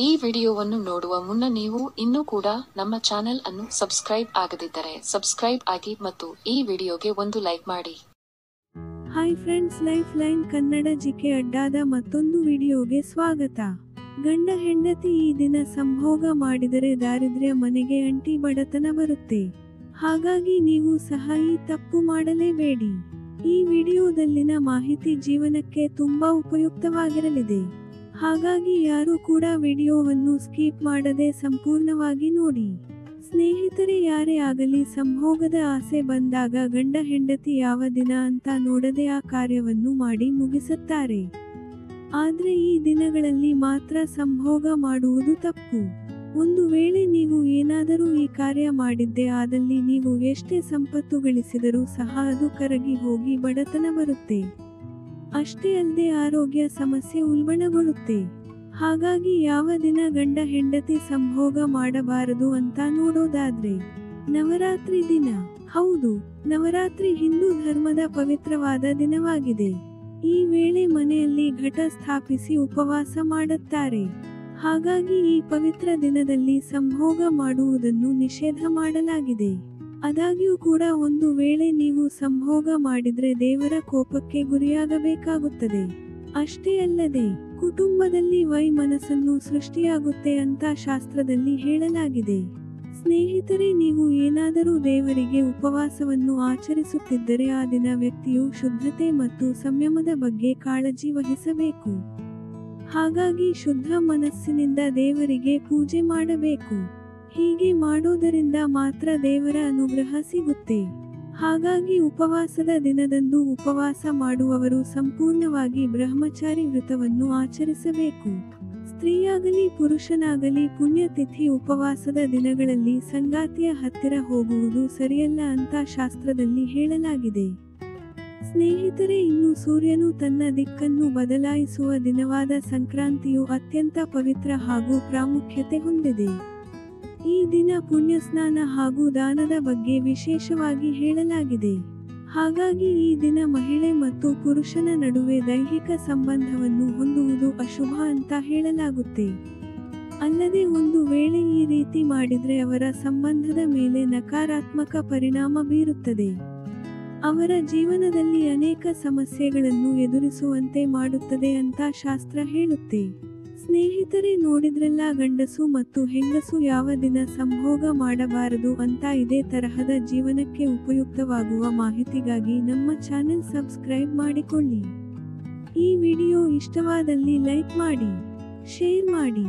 ಈ ವಿಡಿಯೋವನ್ನು ನೋಡುವ ಮುನ್ನ ನೀವು ಇನ್ನೂ ಕೂಡ ನಮ್ಮ ಚಾನೆಲ್ ಅನ್ನು ಸಬ್ಸ್ಕ್ರೈಬ್ ಆಗದಿದ್ದರೆ ಸಬ್ಸ್ಕ್ರೈಬ್ ಆಗಿ ಮತ್ತು ಈ ವಿಡಿಯೋಗೆ ಒಂದು ಲೈಕ್ ಮಾಡಿ. Hi friends, life line Kannada GK ಅಡ್ಡಾದ ಮತ್ತೊಂದು ವಿಡಿಯೋಗೆ ಸ್ವಾಗತ. ಗಂಡ ಹೆಂಡತಿ ಈ ದಿನ ಸಂಭೋಗ ಮಾಡಿದರೆ ದಾರಿದ್ರ್ಯ ಮನೆಗೆ ಅಂಟಿ ಬಡತನ ಬರುತ್ತೆ. ಹಾಗಾಗಿ ನೀವು ಸಹ ಈ ತಪ್ಪು ಮಾಡಲೇಬೇಡಿ. ಈ ವಿಡಿಯೋದಲ್ಲಿನ ಮಾಹಿತಿ ಜೀವನಕ್ಕೆ ತುಂಬಾ ಉಪಯುಕ್ತವಾಗಿರಲಿದೆ. ಹಾಗಾಗಿ ಯಾರು ಕೂಡ ವಿಡಿಯೋವನ್ನು ಸ್ಕಿಪ್ ಮಾಡದೆ ಸಂಪೂರ್ಣವಾಗಿ ನೋಡಿ. ಸ್ನೇಹಿತರೆ, ಯಾರೇ ಆಗಲಿ ಸಂಭೋಗದ ಆಸೆ ಬಂದಾಗ ಗಂಡ ಹೆಂಡತಿ ಯಾವ ದಿನ ಅಂತ ನೋಡದೆ ಆ ಕಾರ್ಯವನ್ನು ಮಾಡಿ ಮುಗಿಸುತ್ತಾರೆ. ಆದ್ರೆ ಈ ದಿನಗಳಲ್ಲಿ ಮಾತ್ರ ಸಂಭೋಗ ಮಾಡುವುದು ತಪ್ಪು. ಒಂದು ವೇಳೆ ನೀವು ಏನಾದರೂ ಈ ಕಾರ್ಯ ಮಾಡಿದ್ದೇ ಆದಲ್ಲಿ ನೀವು ಎಷ್ಟೇ ಸಂಪತ್ತು ಗಳಿಸಿದರೂ ಸಹ ಅದು ಕರಗಿ ಹೋಗಿ ಬಡತನ ಬರುತ್ತೆ. ಅಷ್ಟೇ ಅಲ್ಲದೆ ಆರೋಗ್ಯ ಸಮಸ್ಯೆ ಉಲ್ಬಣಗೊಳ್ಳುತ್ತೆ. ಹಾಗಾಗಿ ಯಾವ ದಿನ ಗಂಡ ಹೆಂಡತಿ ಸಂಭೋಗ ಮಾಡಬಾರದು ಅಂತ ನೋಡೋದಾದ್ರೆ ನವರಾತ್ರಿ ದಿನ. ಹೌದು, ನವರಾತ್ರಿ ಹಿಂದೂ ಧರ್ಮದ ಪವಿತ್ರವಾದ ದಿನವಾಗಿದೆ. ಈ ವೇಳೆ ಮನೆಯಲ್ಲಿ ಘಟ ಸ್ಥಾಪಿಸಿ ಉಪವಾಸ ಮಾಡುತ್ತಾರೆ. ಹಾಗಾಗಿ ಈ ಪವಿತ್ರ ದಿನದಲ್ಲಿ ಸಂಭೋಗ ಮಾಡುವುದನ್ನು ನಿಷೇಧ ಮಾಡಲಾಗಿದೆ. ಆದಾಗ್ಯೂ ಕೂಡ ಒಂದು ವೇಳೆ ನೀವು ಸಂಭೋಗ ಮಾಡಿದ್ರೆ ದೇವರ ಕೋಪಕ್ಕೆ ಗುರಿಯಾಗಬೇಕಾಗುತ್ತದೆ. ಅಷ್ಟೇ ಅಲ್ಲದೆ ಕುಟುಂಬದಲ್ಲಿ ವೈಮನಸ್ಸನ್ನು ಸೃಷ್ಟಿಯಾಗುತ್ತೆ ಅಂತ ಶಾಸ್ತ್ರದಲ್ಲಿ ಹೇಳಲಾಗಿದೆ. ಸ್ನೇಹಿತರೆ, ನೀವು ಏನಾದರೂ ದೇವರಿಗೆ ಉಪವಾಸವನ್ನು ಆಚರಿಸುತ್ತಿದ್ದರೆ ಆ ದಿನ ವ್ಯಕ್ತಿಯು ಶುದ್ಧತೆ ಮತ್ತು ಸಂಯಮದ ಬಗ್ಗೆ ಕಾಳಜಿ ವಹಿಸಬೇಕು. ಹಾಗಾಗಿ ಶುದ್ಧ ಮನಸ್ಸಿನಿಂದ ದೇವರಿಗೆ ಪೂಜೆ ಮಾಡಬೇಕು. ಹೀಗೆ ಮಾಡೋದರಿಂದ ಮಾತ್ರ ದೇವರ ಅನುಗ್ರಹ ಸಿಗುತ್ತೆ. ಹಾಗಾಗಿ ಉಪವಾಸದ ದಿನದಂದು ಉಪವಾಸ ಮಾಡುವವರು ಸಂಪೂರ್ಣವಾಗಿ ಬ್ರಹ್ಮಚಾರಿ ವ್ರತವನ್ನು ಆಚರಿಸಬೇಕು. ಸ್ತ್ರೀಯಾಗಲಿ ಪುರುಷನಾಗಲಿ ಪುಣ್ಯತಿಥಿ ಉಪವಾಸದ ದಿನಗಳಲ್ಲಿ ಸಂಗಾತಿಯ ಹತ್ತಿರ ಹೋಗುವುದು ಸರಿಯಲ್ಲ ಅಂತ ಶಾಸ್ತ್ರದಲ್ಲಿ ಹೇಳಲಾಗಿದೆ. ಸ್ನೇಹಿತರೆ, ಇನ್ನು ಸೂರ್ಯನು ತನ್ನ ದಿಕ್ಕನ್ನು ಬದಲಾಯಿಸುವ ದಿನವಾದ ಸಂಕ್ರಾಂತಿಯು ಅತ್ಯಂತ ಪವಿತ್ರ ಹಾಗೂ ಪ್ರಾಮುಖ್ಯತೆ ಹೊಂದಿದೆ. ಈ ದಿನ ಪುಣ್ಯ ಸ್ನಾನ ಹಾಗೂ ದಾನದ ಬಗ್ಗೆ ವಿಶೇಷವಾಗಿ ಹೇಳಲಾಗಿದೆ. ಹಾಗಾಗಿ ಈ ದಿನ ಮಹಿಳೆ ಮತ್ತು ಪುರುಷನ ನಡುವೆ ದೈಹಿಕ ಸಂಬಂಧವನ್ನು ಹೊಂದುವುದು ಅಶುಭ ಅಂತ ಹೇಳಲಾಗುತ್ತೆ. ಅಲ್ಲದೆ ಒಂದು ವೇಳೆ ಈ ರೀತಿ ಮಾಡಿದ್ರೆ ಅವರ ಸಂಬಂಧದ ಮೇಲೆ ನಕಾರಾತ್ಮಕ ಪರಿಣಾಮ ಬೀರುತ್ತದೆ. ಅವರ ಜೀವನದಲ್ಲಿ ಅನೇಕ ಸಮಸ್ಯೆಗಳನ್ನು ಎದುರಿಸುವಂತೆ ಮಾಡುತ್ತದೆ ಅಂತ ಶಾಸ್ತ್ರ ಹೇಳುತ್ತೆ. ಸ್ನೇಹಿತರೆ, ನೋಡಿದ್ರಲ್ಲ, ಗಂಡಸು ಮತ್ತು ಹೆಂಗಸು ಯಾವ ದಿನ ಸಂಭೋಗ ಮಾಡಬಾರದು ಅಂತ. ಇದೇ ತರಹದ ಜೀವನಕ್ಕೆ ಉಪಯುಕ್ತವಾಗುವ ಮಾಹಿತಿಗಾಗಿ ನಮ್ಮ ಚಾನೆಲ್ ಸಬ್ಸ್ಕ್ರೈಬ್ ಮಾಡಿಕೊಳ್ಳಿ. ಈ ವಿಡಿಯೋ ಇಷ್ಟವಾದಲ್ಲಿ ಲೈಕ್ ಮಾಡಿ, ಶೇರ್ ಮಾಡಿ.